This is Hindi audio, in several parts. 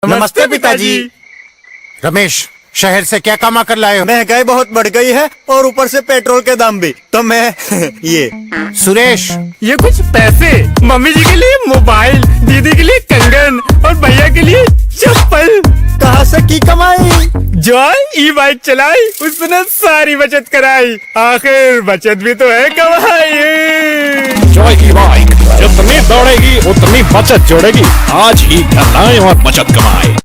नमस्ते पिताजी। रमेश, शहर से क्या कमा कर लाए हो? महंगाई बहुत बढ़ गई है और ऊपर से पेट्रोल के दाम भी, तो मैं ये। सुरेश, ये कुछ पैसे मम्मी जी के लिए मोबाइल, दीदी के लिए कंगन और भैया के लिए चप्पल। कहाँ से की कमाई? जो ई बाइक चलाई उसने सारी बचत कराई, आखिर बचत भी तो है कमाई। जॉय की बाइक जितनी दौड़ेगी उतनी बचत जोड़ेगी। आज ही घर लाएं और बचत कमाएं।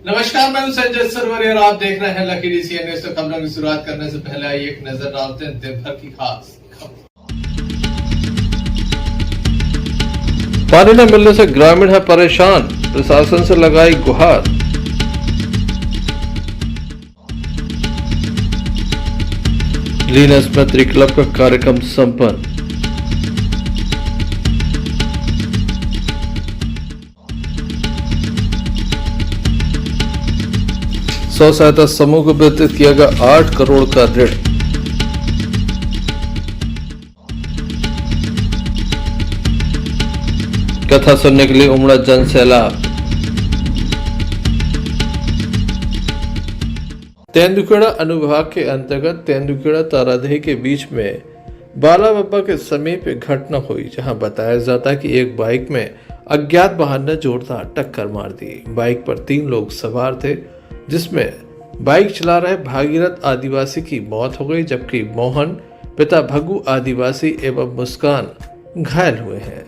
नमस्कार, मैं हूं संजय सरवरी और आप देख रहे हैं लकी डीसीएन न्यूज़। तो खबरों की शुरुआत करने से पहले आइए एक नजर डालते हैं दिन भर की खास खबरों। पानी न मिलने से ग्रामीण है परेशान, प्रशासन से लगाई गुहार। लीनस मैत्री क्लब का कार्यक्रम संपन्न। स्व सहायता समूह को वितरित किया गया 8 करोड़ का ऋण। कथा सुनने के लिए उमड़ा जन सैलाब। तेंदुखेड़ा अनुभाग के अंतर्गत तेंदुखेड़ा तारादेही के बीच में बाला बब्बा के समीप एक घटना हुई, जहां बताया जाता है कि एक बाइक में अज्ञात वाहन ने जोरदार टक्कर मार दी। बाइक पर 3 लोग सवार थे, जिसमें बाइक चला रहे भागीरथ आदिवासी की मौत हो गई, जबकि मोहन, पिता भगू आदिवासी एवं मुस्कान घायल हुए हैं।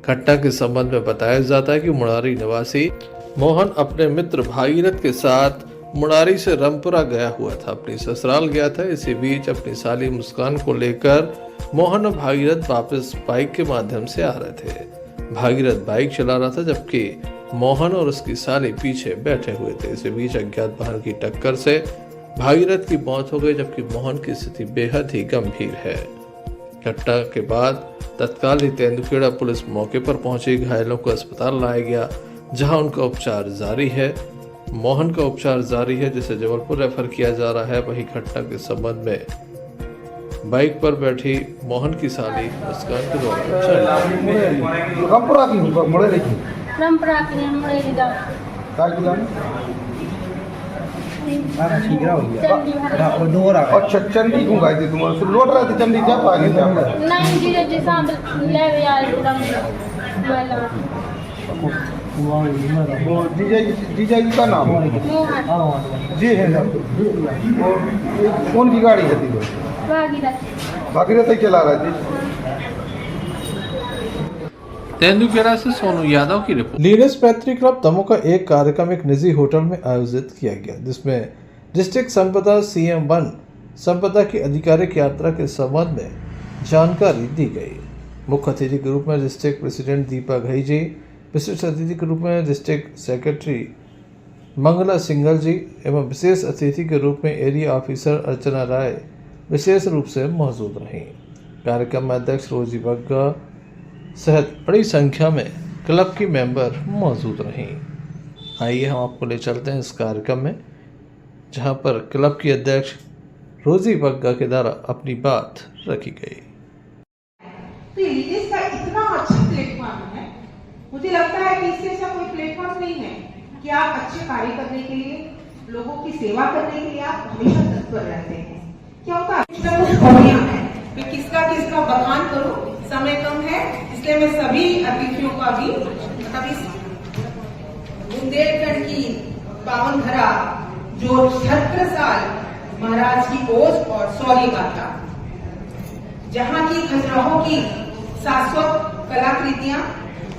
घटना के संबंध में बताया जाता है कि मुरारी निवासी मोहन अपने मित्र भागीरथ के साथ मुरारी से रामपुरा गया हुआ था, अपनी ससुराल गया था। इसी बीच अपनी साली मुस्कान को लेकर मोहन और भागीरथ वापस बाइक के माध्यम से आ रहे थे। भागीरथ बाइक चला रहा था, जबकि मोहन और उसकी साली पीछे बैठे हुए थे। इसी बीच अज्ञात वाहन की टक्कर से भागीरथ की मौत हो गई, जबकि मोहन की स्थिति बेहद ही गंभीर है। घटना के बाद तत्काल ही तेंदुखेड़ा पुलिस मौके पर पहुंची। घायलों को अस्पताल लाया गया, जहां उनका उपचार जारी है। मोहन का उपचार जारी है, जिसे जबलपुर रेफर किया जा रहा है। वही घटना के संबंध में बाइक पर बैठी मोहन की साली मुस्कान के द्वारा अच्छा, चंडी क्यों गई थी? तुम लौट रहे थे चंडी, क्या पाएंगे? नहीं जीजा जी साहब ले यार जीजा जी का नाम जी है ना? कौन की गाड़ी है? भागीरथ ही चला रहा है। तेंदुखेड़ा से सोनू यादव की रिपोर्ट। लीनस मैत्री क्लब दमोह का एक कार्यक्रम एक निजी होटल में आयोजित किया गया, जिसमें डिस्ट्रिक्ट संपदा CM1 संपदा की आधिकारिक यात्रा के संबंध में जानकारी दी गई। मुख्य अतिथि के रूप में डिस्ट्रिक्ट प्रेसिडेंट दीपा घई जी, विशिष्ट अतिथि के रूप में डिस्ट्रिक्ट सेक्रेटरी मंगला सिंघल जी एवं विशेष अतिथि के रूप में एरिया ऑफिसर अर्चना राय विशेष रूप से मौजूद रहीं। कार्यक्रम में अध्यक्ष रोजी बग्गा सहित बड़ी संख्या में क्लब की मेंबर मौजूद रहीं। आइए हम आपको ले चलते हैं इस कार्यक्रम में, जहां पर क्लब की अध्यक्ष रोजी बग्गा के द्वारा अपनी बात रखी गई। तो लीनेस का इतना अच्छा प्लेटफॉर्म है, मुझे लगता है कि इससे ऐसा कोई प्लेटफॉर्म नहीं है कि आप अच्छे कार्य करने के लिए, लोगों की सेवा करने के लिए आप हमेशा तत्पर रहते हैं। क्या होता है कि किसका बखान करूं, समय कम है, इसलिए मैं सभी अतिथियों का भी बुंदेलखंड की पावन धरा जो 70 साल महाराज की ओज और शौर्य गाथा, जहां की खजुराहों की शाश्वत कलाकृतियां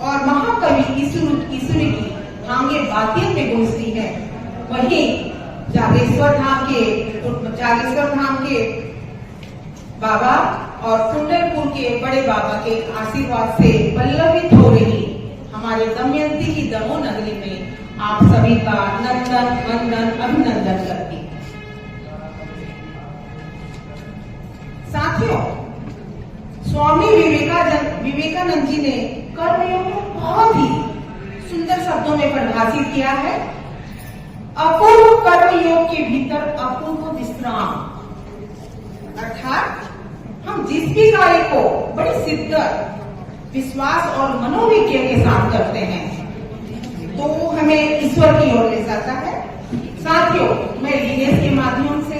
और महाकवि ईश्वरी की भांगे बातें में गूंजती है, वहीं जागेश्वर धाम के बाबा और कुंडलपुर के बड़े बाबा के आशीर्वाद से पल्लवित हो रही हमारे दमयंती की दमोह नगरी में आप सभी का नंदन वंदन अभिनंदन करती। साथियों, स्वामी विवेकानंद जी ने कर्म शब्दों में परिभाषित किया है, अपूर्व कर्म योग के भीतर अपूर्व विश्राम। अर्थात हम जिस भी कार्य को बड़ी शिद्दत, विश्वास और मनोविज्ञ के साथ करते हैं तो हमें ईश्वर की ओर ले जाता है। साथियों, मैं लीनेस के माध्यम से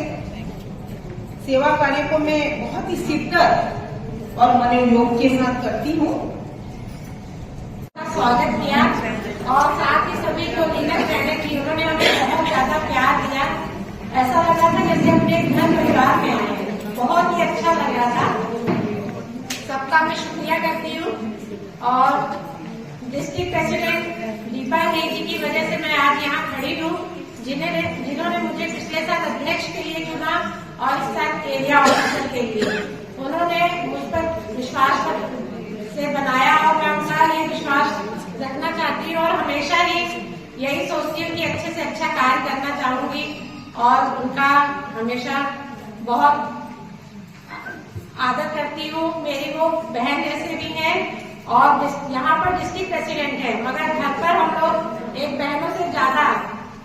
सेवा कार्य को मैं बहुत ही शिद्दत और मनोयोग के साथ करती हूँ। स्वागत किया और साथ ही सभी जो लीनस रहने की उन्होंने हमें बहुत ज्यादा प्यार दिया। ऐसा लगा था जैसे अपने घर परिवार में आए हैं। बहुत ही अच्छा लग रहा था। सबका मैं शुक्रिया करती हूँ और डिस्ट्रिक्ट प्रेसिडेंट दीपा जी की वजह से मैं आज यहाँ खड़ी हूँ, जिन्होंने मुझे पिछले साल अध्यक्ष के लिए चुना और इस साल एरिया ऑफिसर के लिए। उन्होंने मुझ पर विश्वास से बनाया और मैं उनका ये विश्वास रखना चाहती हूँ और हमेशा ही यही सोचती हूँ कि अच्छे से अच्छा कार्य करना चाहूंगी और उनका हमेशा बहुत आदर करती हूँ। मेरी वो बहन जैसे भी है और यहाँ पर डिस्ट्रिक्ट प्रेसिडेंट है, मगर घर पर हम लोग एक बहनों से ज्यादा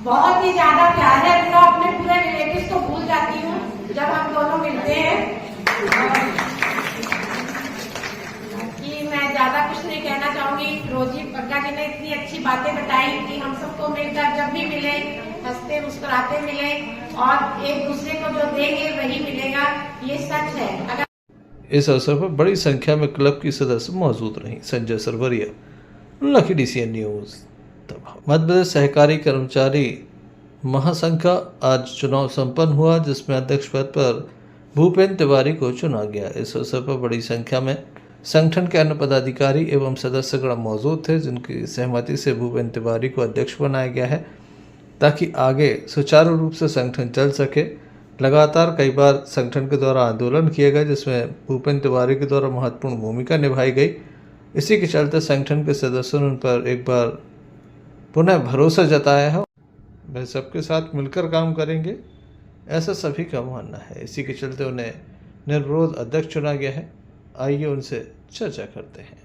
बहुत ही ज्यादा प्यार है। मैं अपने पूरे रिलेटिव्स को भूल जाती हूँ जब हम दोनों मिलते हैं। कि मैं ज्यादा कुछ नहीं कहना चाहूंगी। रोजी पक्का जी ने इतनी अच्छी बातें बताई कि हम सबको मिलकर जब भी मिले हंसते मुस्कुराते मिले और एक दूसरे को जो देंगे वही मिलेगा, ये सच है। अगर इस अवसर पर बड़ी संख्या में क्लब की सदस्य मौजूद रहीं। Sanjay Sarvariya, lucky DCN news. Madhya Pradesh सहकारी कर्मचारी महासंघ का आज चुनाव संपन्न हुआ, जिसमें अध्यक्ष पद पर भूपेंद्र तिवारी को चुना गया। इस अवसर पर बड़ी संख्या में संगठन के अन्य पदाधिकारी एवं सदस्यगण मौजूद थे, जिनकी सहमति से भूपेंद्र तिवारी को अध्यक्ष बनाया गया है ताकि आगे सुचारू रूप से संगठन चल सके। लगातार कई बार संगठन के द्वारा आंदोलन किए गए, जिसमें भूपेंद्र तिवारी के द्वारा महत्वपूर्ण भूमिका निभाई गई। इसी के चलते संगठन के सदस्यों ने उन पर एक बार पुनः भरोसा जताया है। वे सबके साथ मिलकर काम करेंगे, ऐसा सभी का मानना है। इसी के चलते उन्हें निर्विरोध अध्यक्ष चुना गया है। आइए उनसे चर्चा करते हैं।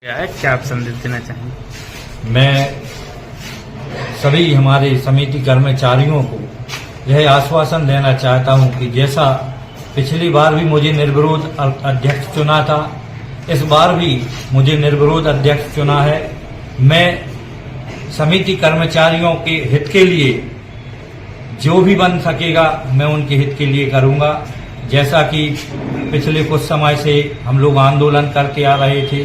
क्या आप संदेश देना चाहेंगे? मैं सभी हमारे समिति कर्मचारियों को यह आश्वासन देना चाहता हूं कि जैसा पिछली बार भी मुझे निर्विरोध अध्यक्ष चुना था, इस बार भी मुझे निर्विरोध अध्यक्ष चुना है। मैं समिति कर्मचारियों के हित के लिए जो भी बन सकेगा मैं उनके हित के लिए करूंगा। जैसा कि पिछले कुछ समय से हम लोग आंदोलन करते आ रहे थे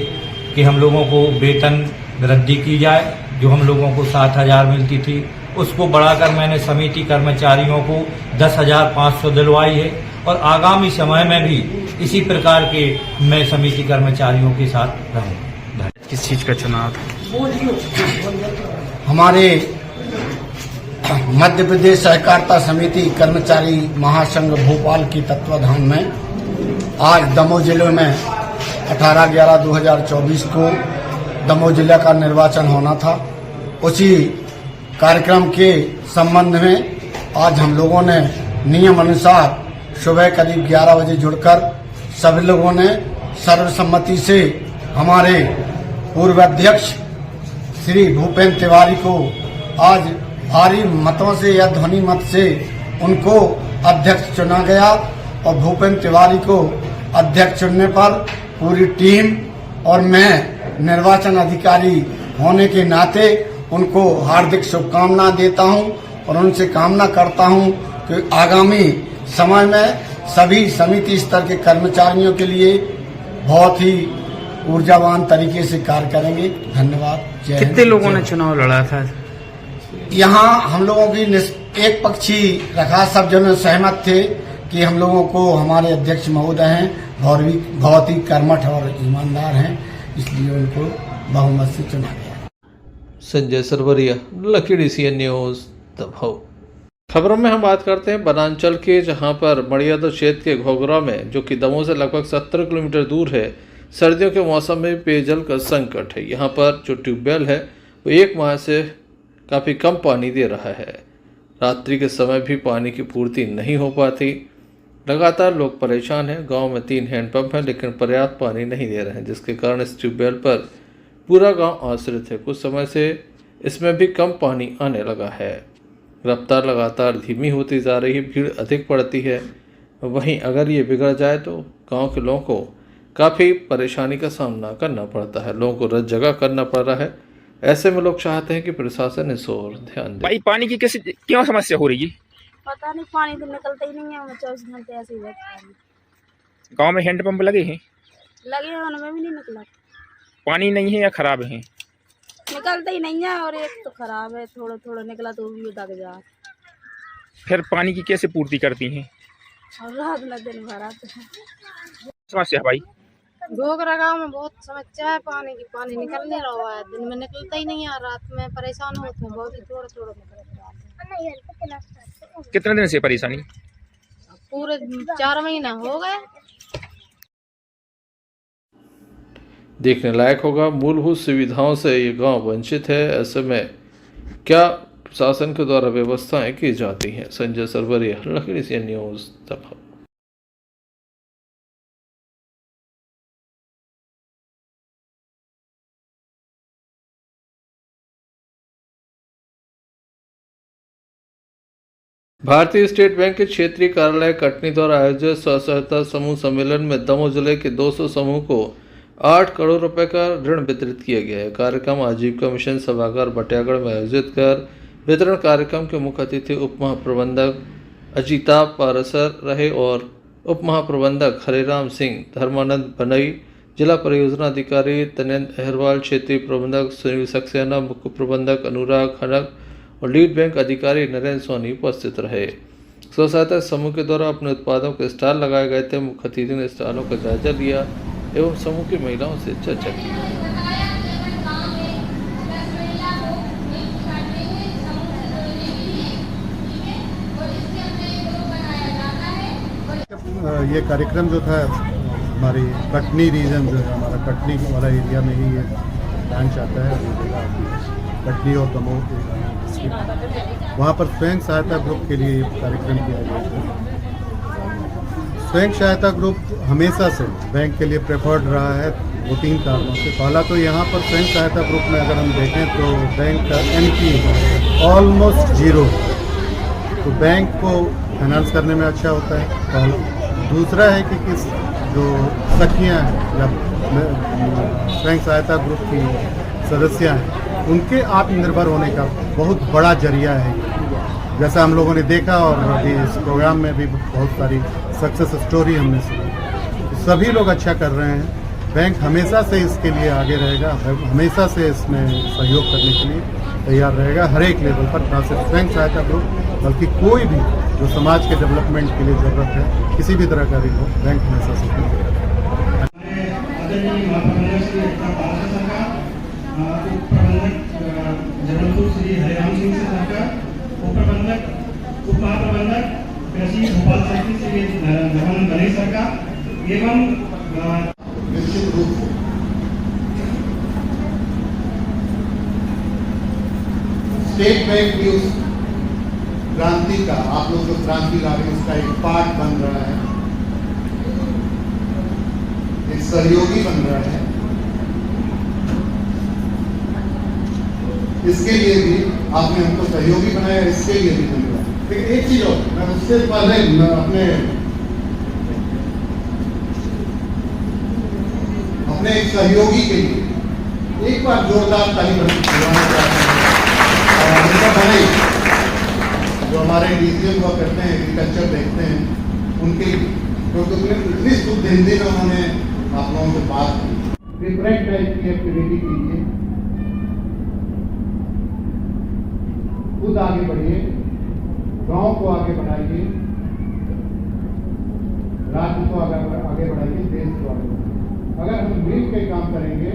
कि हम लोगों को वेतन वृद्धि की जाए, जो हम लोगों को 7,000 मिलती थी उसको बढ़ाकर मैंने समिति कर्मचारियों को 10,500 दिलवाई है और आगामी समय में भी इसी प्रकार के मैं समिति कर्मचारियों के साथ रहूंगा। किस चीज का चुनाव था? हमारे मध्य प्रदेश सहकारिता समिति कर्मचारी महासंघ भोपाल की तत्वाधान में आज दमोह जिले में 18/11/2024 को दमोह जिला का निर्वाचन होना था। उसी कार्यक्रम के संबंध में आज हम लोगों ने नियम अनुसार सुबह करीब 11 बजे जुड़कर सभी लोगों ने सर्वसम्मति से हमारे पूर्व अध्यक्ष श्री भूपेंद्र तिवारी को आज भारी मतों से या ध्वनि मत से उनको अध्यक्ष चुना गया और भूपेंद्र तिवारी को अध्यक्ष चुनने पर पूरी टीम और मैं निर्वाचन अधिकारी होने के नाते उनको हार्दिक शुभकामना देता हूं और उनसे कामना करता हूं कि आगामी समय में सभी समिति स्तर के कर्मचारियों के लिए बहुत ही ऊर्जावान तरीके से कार्य करेंगे। धन्यवाद। कितने लोगों ने चुनाव लड़ा था? यहाँ हम लोगों की एक पक्षी रखा, सब जन सहमत थे कि हम लोगों को हमारे अध्यक्ष महोदय हैं और भी बहुत ही कर्मठ और ईमानदार हैं, इसलिए उनको बहुमत से चुना गया। Sanjay Sarvariya, lucky DCN news, Damoh. खबरों में हम बात करते हैं बनांचल के, जहां पर मड़ियादर क्षेत्र के घोघरा में, जो कि दमोह से लगभग 70 किलोमीटर दूर है, सर्दियों के मौसम में पेयजल का संकट है। यहाँ पर जो ट्यूबवेल है वो 1 माह से काफ़ी कम पानी दे रहा है। रात्रि के समय भी पानी की पूर्ति नहीं हो पाती। लगातार लोग परेशान हैं। गांव में 3 हैंडपंप हैं लेकिन पर्याप्त पानी नहीं दे रहे हैं, जिसके कारण इस ट्यूबवेल पर पूरा गांव आश्रित है। कुछ समय से इसमें भी कम पानी आने लगा है। रफ्तार लगातार धीमी होती जा रही है, भीड़ अधिक पड़ती है। वहीं अगर ये बिगड़ जाए तो गांव के लोगों को काफ़ी परेशानी का सामना करना पड़ता है। लोगों को रत जगह करना पड़ रहा है। ऐसे में लोग चाहते हैं कि प्रशासन इस ओर ध्यान दे। भाई पानी की कैसे क्यों समस्या हो रही है? पता नहीं, पानी तो निकलता ही नहीं है। 24 घंटे ऐसे ही रहता है। गांव में हैंडपंप लगे हैं? लगे हैं, उनमें भी नहीं निकला। पानी नहीं है या खराब है? निकलता ही नहीं है और एक तो खराब है। थोड़ा थोड़ा निकला तो भी दग जा। फिर पानी की कैसे पूर्ति करती हैं? और रात में दिन भर आते हैं। समस्या भाई घोघरा गाँव में बहुत समस्या है पानी की। पानी निकल नहीं रहा है, दिन में निकलता ही नहीं है। रात में परेशान होते हैं, बहुत ही थोड़ा थोड़ा निकलता है। कितने दिन से परेशानी? पूरे 4 महीना हो गए। देखने लायक होगा, मूलभूत सुविधाओं से ये गांव वंचित है। ऐसे में क्या प्रशासन के द्वारा व्यवस्थाएं की जाती हैं? संजय सरवरिया, लखीमपुर से न्यूज़ दफा। भारतीय स्टेट बैंक के क्षेत्रीय कार्यालय कटनी द्वारा आयोजित स्व सहायता समूह सम्मेलन में दमोह जिले के 200 समूह को 8 करोड़ रुपए का ऋण वितरित किया गया है। कार्यक्रम आजीविका मिशन सभागार बटियागढ़ में आयोजित कर वितरण कार्यक्रम के मुख्य अतिथि उप महाप्रबंधक अजिता पारसर रहे और उप महाप्रबंधक हरेराम सिंह, धर्मानंद बनई, जिला परियोजना अधिकारी तनेंद्र अहरवाल, क्षेत्रीय प्रबंधक सुनील सक्सेना, मुख्य प्रबंधक अनुराग खनक और लीड बैंक अधिकारी नरेंद्र सोनी उपस्थित रहे। स्व सहायता समूह के द्वारा अपने उत्पादों के स्टॉल लगाए गए थे। मुख्य अतिथि ने स्टॉलों का जायजा लिया एवं समूह की महिलाओं से चर्चा की। ये कार्यक्रम जो था हमारी कटनी रीजन जो है, हमारा कटनी वाला एरिया में ही ये ब्रांच आता है। कटनी और दमोह वहाँ पर स्वयं सहायता ग्रुप के लिए कार्यक्रम किया गया था। स्वयं सहायता ग्रुप हमेशा से बैंक के लिए प्रेफर्ड रहा है 2-3 कारणों से। पहला तो यहाँ पर स्वयं सहायता ग्रुप में अगर हम देखें तो बैंक का एनपी ऑलमोस्ट 0, तो बैंक को फाइनेंस करने में अच्छा होता है पहला। दूसरा है कि किस जो सखियाँ हैं या स्वयं सहायता ग्रुप की सदस्या हैं, उनके आत्मनिर्भर होने का बहुत बड़ा जरिया है। जैसा हम लोगों ने देखा और अभी इस प्रोग्राम में भी बहुत सारी सक्सेस स्टोरी हमने सुनी। सभी लोग अच्छा कर रहे हैं। बैंक हमेशा से इसके लिए आगे रहेगा, हमेशा से इसमें सहयोग करने के लिए तैयार रहेगा हर एक लेवल पर, ना सिर्फ स्वयं सहायता ग्रुप बल्कि कोई भी जो समाज के डेवलपमेंट के लिए ज़रूरत है, किसी भी तरह का भी हो, बैंक हमेशा से जबलपुर श्री हरिराम सिंह से सरकार, उप प्रबंधक उप महाप्रबंधक कृषि भोपाल सेक्टर श्री धर्मानंद बनई सरकार एवं निश्चित रूप से स्टेट बैंक की उस क्रांति का, आप लोग जो क्रांति ला रहे हैं उसका एक पार्ट बन रहा है, एक सहयोगी बन रहा है। इसके लिए भी आपने हमको सहयोगी बनाया, इसके लिए भी धन्यवाद। लेकिन एक चीज और, मैं उससे पहले अपने एक सहयोगी के लिए एक बार जोरदार ताली बजाना चाहता हूं। जो हमारे डीसीएम हुआ करते हैं, एग्रीकल्चर देखते हैं, उनके क्योंकि इतनी शुद्ध हिंदी में उन्होंने आप लोगों से बात की। डिफरेंट टाइप की एक्टिविटी कीजिए, खुद आगे बढ़िए, गांव को आगे बढ़ाइए, राज्य को आगे बढ़ाइए, देश को आगे बढ़ाइए। अगर हम मिल के काम करेंगे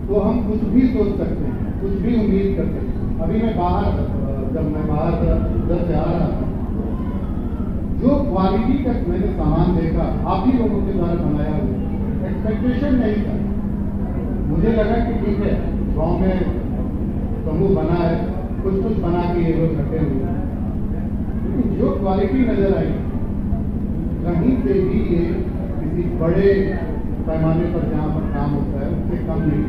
तो हम कुछ भी सोच सकते हैं, कुछ भी उम्मीद कर सकते हैं। अभी मैं जब मैं बाहर उधर से आ रहा था, जो क्वालिटी का मैंने सामान देखा आप ही लोगों के द्वारा बनाया हुआ, एक्सपेक्टेशन नहीं था। मुझे लगा कि ठीक है, गांव में समूह बना है, कुछ बना के ये लोग रखे हुए हैं, लेकिन जो क्वालिटी नजर आई कहीं से भी ये किसी बड़े पैमाने पर जहाँ पर काम होता है उससे कम नहीं।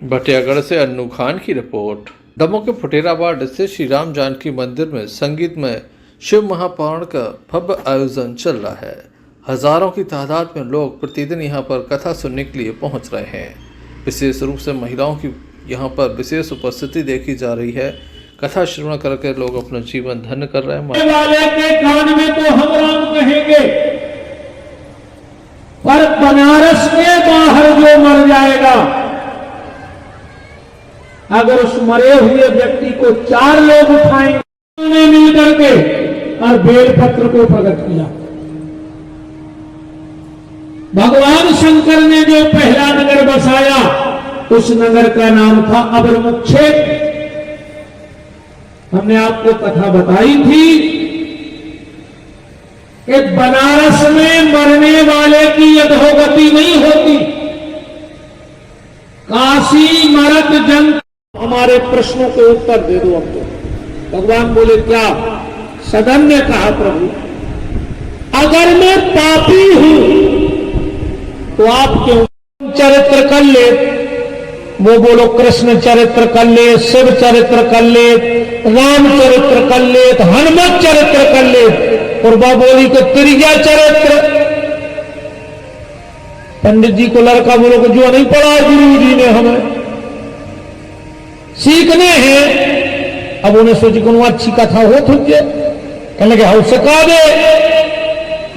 भटियागढ़ से अन्नू खान की रिपोर्ट। दमोह के फुटेराबाद स्थित श्री राम जानकी मंदिर में संगीत में शिव महापुराण का भव्य आयोजन चल रहा है। हजारों की तादाद में लोग प्रतिदिन यहां पर कथा सुनने के लिए पहुंच रहे हैं। विशेष रूप से महिलाओं की यहां पर विशेष उपस्थिति देखी जा रही है। कथा श्रवण करके लोग अपना जीवन धन्य कर रहे हैं। वाले के कान में तो हम राम कहेंगे, पर बनारस के बाहर जो मर जाएगा, अगर उस मरे हुए व्यक्ति को 4 लोग उठाएंगे मिल करके और बेलपत्र को प्रकट किया। भगवान शंकर ने जो पहला नगर बसाया उस नगर का नाम था अबरमुक्षेत्र। हमने आपको कथा बताई थी कि बनारस में मरने वाले की अधोगति नहीं होती, काशी मरत जन। हमारे प्रश्नों के उत्तर दे दो। अब तो भगवान बोले क्या? सदन ने कहा प्रभु अगर मैं पापी हूं तो आप क्यों चरित्र कर ले? वो बोलो कृष्ण चरित्र कर ले, शिव चरित्र कर ले, राम चरित्र कर ले, हनुमत चरित्र कर ले। और वह बोली कि त्रिज्या चरित्र। पंडित जी को लड़का बोलो कि जो नहीं पढ़ा गुरु जी ने हमें सीखने हैं। अब उन्हें सोची को अच्छी कथा हो तुझे, कहने लगे हम सिखा दे।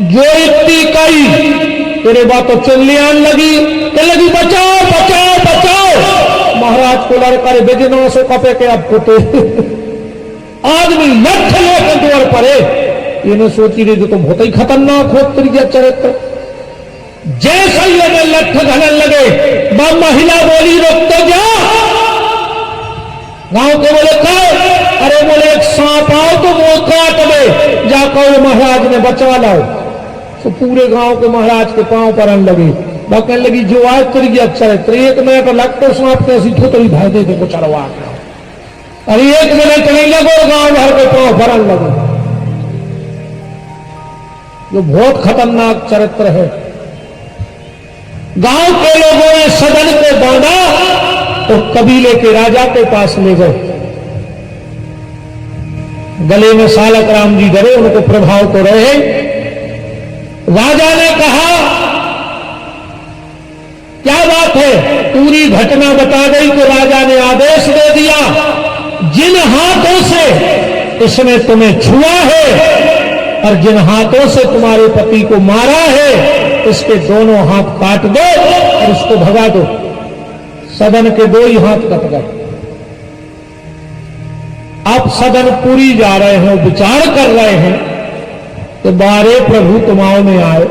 जो इतनी कई तेरे बात तो चिल्ली आने लगी, कहने लगी बचाओ बचाओ बचाओ। महाराज को लड़का बेजना से कपे के अब पुते आदमी लठ लेकर द्वार पड़े। इन्हें सोची रही तो बहुत ही खतरनाक हो त्रिज्या चरित्र। जैसे ही हमें लठ घलन लगे, वह महिला बोली रुक तो जा। गांव के बोले कहो, अरे बोले एक सांप आओ तो वो काट दे, जाकर महाराज ने बचा लाओ। तो पूरे गांव के महाराज के पांव पर आने लगे। वह कहने लगी जो आज त्रिज्या चरित्र 1 मिनट लगते सांप के ऐसी थोड़ी भाई दे को चढ़वा। अरे 1 मिनट नहीं लगो, गांव भर के पांव पर आने लगे। जो बहुत खतरनाक चरित्र है। गांव के लोगों ने सदन को बांधा तो कबीले के राजा के पास ले गए। गले में सालक राम जी डरे, उनको प्रभाव तो रहे। राजा ने कहा क्या बात है? पूरी घटना बता गई तो राजा ने आदेश दे दिया जिन हाथों से इसने तुम्हें छुआ है और जिन हाथों से तुम्हारे पति को मारा है, इसके दोनों हाथ काट दो और इसको भगा दो। सदन के 2 ही हाथ कट गए। अब सदन पूरी जा रहे हैं, विचार कर रहे हैं कि बारे प्रभु तुम्हारे में आए,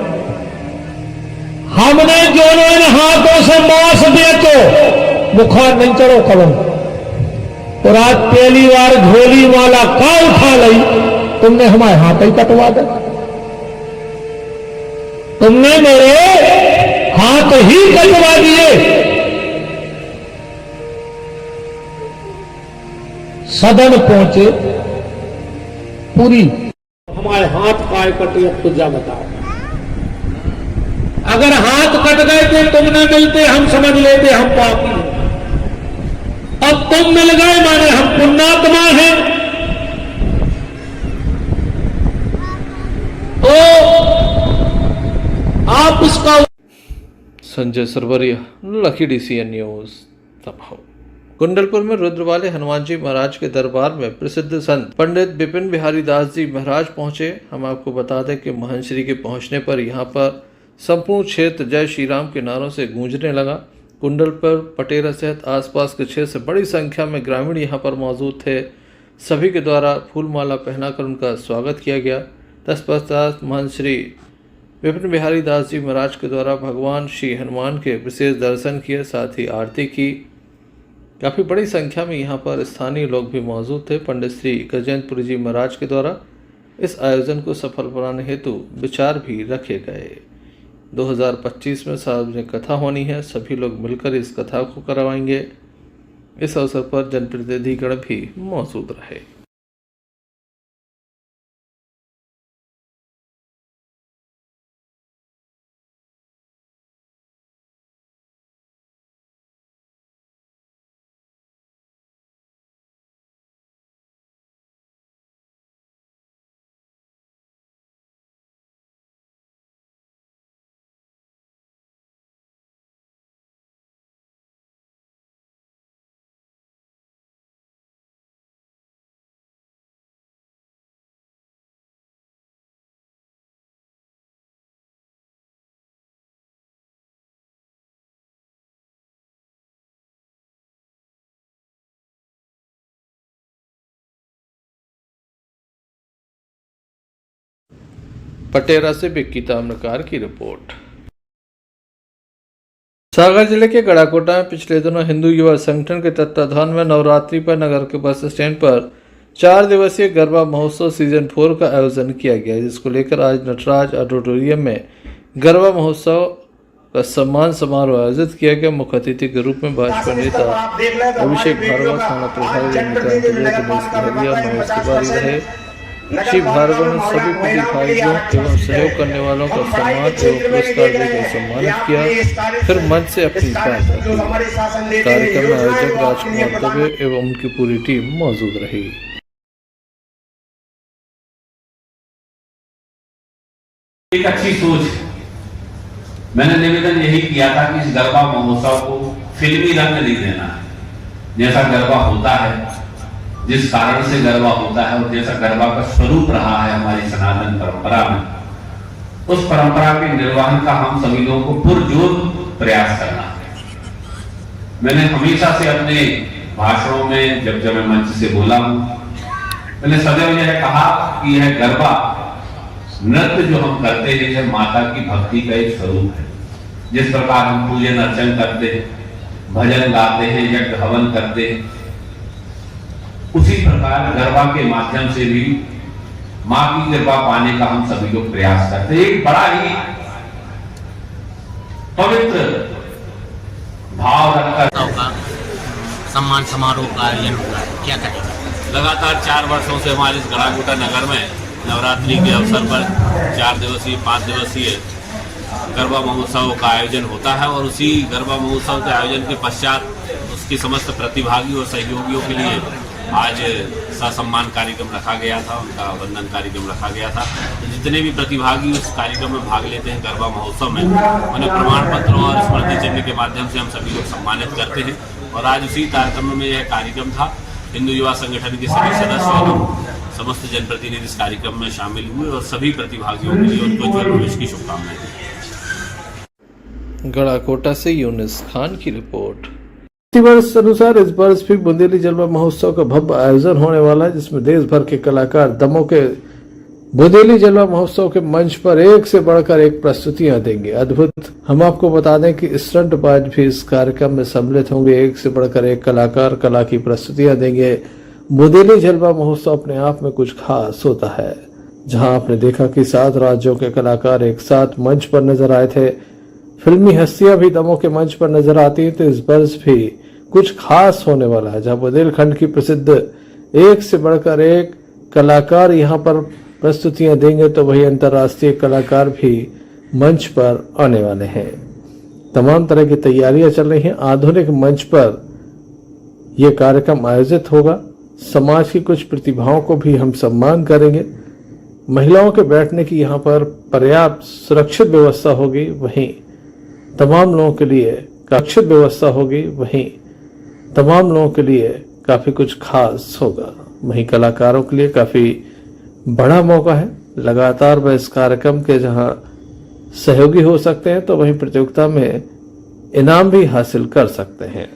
हमने जो इन हाथों से मांस बेचो, बुखार नहीं चढ़ो कलम। तो रात पहली बार झोली वाला का उठा ली, तुमने हमारे हाथ ही कटवा दे। तुमने मेरे हाथ ही कटवा दिए। सदन पहुंचे, पूरी हमारे हाथ काय कटे, अब तो जा बताओ। अगर हाथ कट गए थे तुमने मिलते, हम समझ लेते हम पापी हैं। अब तुम मिल गए माने हम पुण्यात्मा हैं। तो आप इसका। Sanjay Sarvariya, lucky DCN news, Damoh. Kundalpur में रुद्रवाले हनुमान जी महाराज के दरबार में प्रसिद्ध संत पंडित विपिन बिहारी दास जी महाराज पहुंचे। हम आपको बता दें कि महंत श्री के पहुंचने पर यहां पर संपूर्ण क्षेत्र जय श्री राम के नारों से गूंजने लगा। कुंडलपुर पटेरा सहित आसपास के क्षेत्र से बड़ी संख्या में ग्रामीण यहां पर मौजूद थे। सभी के द्वारा फूलमाला पहनाकर उनका स्वागत किया गया। तत्पश्चात महंत श्री विपिन बिहारी दास जी महाराज के द्वारा भगवान श्री हनुमान के विशेष दर्शन किए, साथ ही आरती की। काफ़ी बड़ी संख्या में यहाँ पर स्थानीय लोग भी मौजूद थे। पंडित श्री गजेंद्रपुरी जी महाराज के द्वारा इस आयोजन को सफल बनाने हेतु विचार भी रखे गए। 2025 में सार्वजनिक कथा होनी है, सभी लोग मिलकर इस कथा को करवाएंगे। इस अवसर पर जनप्रतिनिधिगण भी मौजूद रहे। पटेरा से विक्की ताम्रकार की रिपोर्ट। सागर जिले के गड़ाकोटा में पिछले दिनों हिंदू युवा संगठन के तत्वाधान में नवरात्रि पर नगर के बस स्टैंड पर 4 दिवसीय गरबा महोत्सव सीजन 4 का आयोजन किया गया, जिसको लेकर आज नटराज ऑडिटोरियम में गरबा महोत्सव का सम्मान समारोह आयोजित किया गया। मुख्य अतिथि के रूप में भाजपा नेता अभिषेक भार्गव, थाना प्रभारी महेश तिवारी रहे। श्री भार्गव ने सभी प्रतिभागियों एवं सहयोग करने वालों का सम्मान एवं पुरस्कार देकर सम्मानित किया। फिर मंच से अपनी बात रखी। कार्यक्रम में आयोजक राजकुमार दुबे एवं उनकी पूरी टीम मौजूद रही। एक अच्छी सोच, मैंने निवेदन यही किया था कि इस गरबा महोत्सव को फिल्मी रंग नहीं देना है। जैसा गरबा होता है, जिस कारण से गरबा होता है और जैसा गरबा का स्वरूप रहा है हमारी सनातन परंपरा में, उस परंपरा के निर्वहन का हम सभी लोगों को पुरजोर प्रयास करना है। मैंने हमेशा से अपने भाषणों में जब मैं मंच से बोला हूं, मैंने सदैव यह कहा कि यह गरबा नृत्य जो हम करते हैं यह माता की भक्ति का एक स्वरूप है। जिस प्रकार हम पूजन अर्चन करते हैं, भजन गाते हैं, यज्ञ हवन करते हैं, उसी प्रकार गरबा के माध्यम से भी मां की कृपा पाने का हम सभी लोग प्रयास करते हैं। एक बड़ा ही पवित्र भाव रखकर सम्मान समारोह का आयोजन होता है, क्या कहेंगे? लगातार 4 वर्षों से हमारे इस गड़ाकोटा नगर में नवरात्रि के अवसर पर 4 दिवसीय 5 दिवसीय गरबा महोत्सव का आयोजन होता है और उसी गरबा महोत्सव के आयोजन के पश्चात उसके समस्त प्रतिभागी और सहयोगियों के लिए आज ससम्मान कार्यक्रम रखा गया था, उनका वंदन कार्यक्रम रखा गया था। तो जितने भी प्रतिभागी उस कार्यक्रम में भाग लेते हैं गरबा महोत्सव में, उन्हें प्रमाण पत्रों और स्मृति चिन्ह के माध्यम से हम सभी लोग सम्मानित करते हैं। और आज उसी कार्यक्रम में यह कार्यक्रम था। हिंदू युवा संगठन के सभी सदस्य और समस्त जनप्रतिनिधि इस कार्यक्रम में शामिल हुए और सभी प्रतिभागियों के लिए उनको उज्ज्वल भविष्य की शुभकामनाएं। गड़ाकोटा से यूनिस खान की रिपोर्ट। वर्ष अनुसार इस वर्ष भी बुंदेली जलवा महोत्सव का भव्य आयोजन होने वाला है, जिसमें देश भर के कलाकार दमों के बुंदेली जलवा महोत्सव के मंच पर एक से बढ़कर एक प्रस्तुतियां देंगे। अद्भुत। हम आपको बता दें कि स्टंटबाज भी इस कार्यक्रम में सम्मिलित होंगे। एक से बढ़कर एक कलाकार कला की प्रस्तुतियां देंगे। बुंदेली जलवा महोत्सव अपने आप में कुछ खास होता है, जहां आपने देखा कि 7 राज्यों के कलाकार एक साथ मंच पर नजर आए थे। फिल्मी हस्तियां भी दमों के मंच पर नजर आती हैं। तो इस वर्ष भी कुछ खास होने वाला है, जहां बुंदेलखंड की प्रसिद्ध एक से बढ़कर एक कलाकार यहां पर प्रस्तुतियां देंगे, तो वही अंतर्राष्ट्रीय कलाकार भी मंच पर आने वाले हैं। तमाम तरह की तैयारियां चल रही हैं। आधुनिक मंच पर यह कार्यक्रम आयोजित होगा। समाज की कुछ प्रतिभाओं को भी हम सम्मान करेंगे। महिलाओं के बैठने की यहाँ पर पर्याप्त सुरक्षित व्यवस्था होगी। वहीं तमाम लोगों के लिए सुरक्षित व्यवस्था होगी। वहीं तमाम लोगों के लिए काफी कुछ खास होगा। वहीं कलाकारों के लिए काफी बड़ा मौका है। लगातार वह इस कार्यक्रम के जहां सहयोगी हो सकते हैं, तो वहीं प्रतियोगिता में इनाम भी हासिल कर सकते हैं।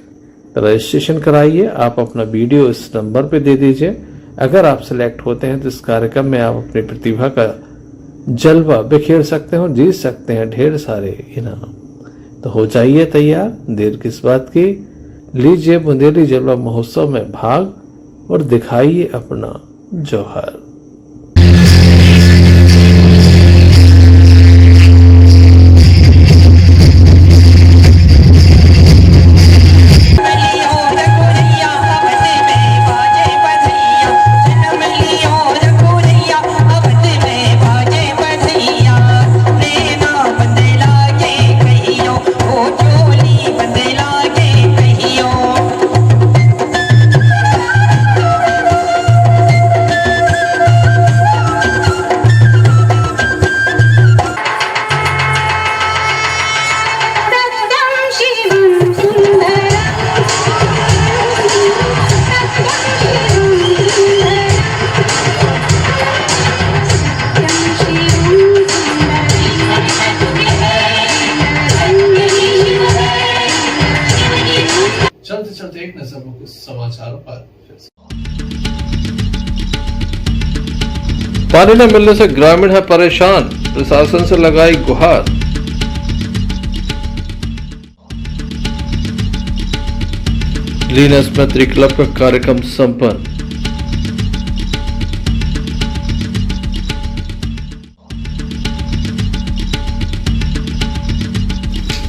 रजिस्ट्रेशन कराइए। आप अपना वीडियो इस नंबर पे दे दीजिए। अगर आप सिलेक्ट होते हैं तो इस कार्यक्रम में आप अपनी प्रतिभा का जलवा बिखेर सकते हो, जीत सकते हैं ढेर सारे इनाम। तो हो जाइए तैयार, देर किस बात की। लीजिए बुंदेली जलवा महोत्सव में भाग और दिखाइए अपना जौहर। समाचारों पर। पानी न मिलने से ग्रामीण है परेशान, प्रशासन से लगाई गुहार। लीनस में त्रिक्लब का कार्यक्रम संपन्न।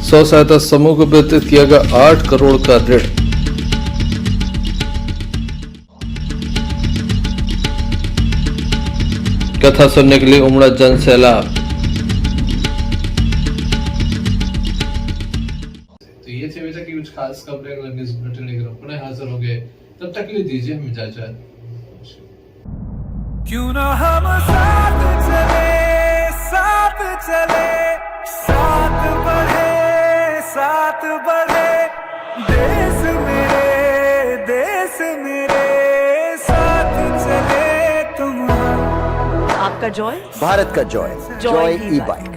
स्व सहायता समूह को वितरित किया गया 8 करोड़ का ऋण। कथा सुनने के लिए उमड़ा जन सैलाब। तो ये थे अभी तक की कुछ खास खबरें। अगले न्यूज़ बुलेटिन लेकर पुनः हाजिर होंगे, तब तक के लिए दीजिए हमें इजाजत। क्यों ना हम साथ चले, साथ चले, साथ बढ़े, साथ बढ़े, देश मेरे साथ चले तुम। आपका जॉय, भारत का जॉय, जॉय ई बाइक।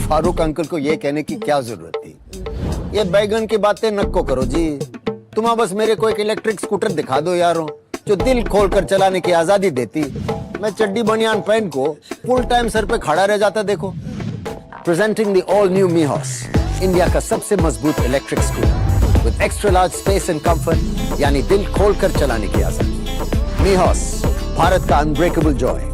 फारूक अंकल को ये कहने की क्या जरूरत थी? ये बैगन की बातें नको करो जी। तुम बस मेरे को एक इलेक्ट्रिक स्कूटर दिखा दो यारों, जो दिल खोलकर चलाने की आजादी देती। मैं चड्डी बनियान पहन को फुल टाइम सर पे खड़ा रह जाता। देखो, प्रेजेंटिंग द ऑल न्यू मीहॉस, इंडिया का सबसे मजबूत electric scooter with extra large space and comfort, यानी दिल खोलकर चलाने की आजादी। मीहॉस, भारत का अनब्रेकेबल जॉय।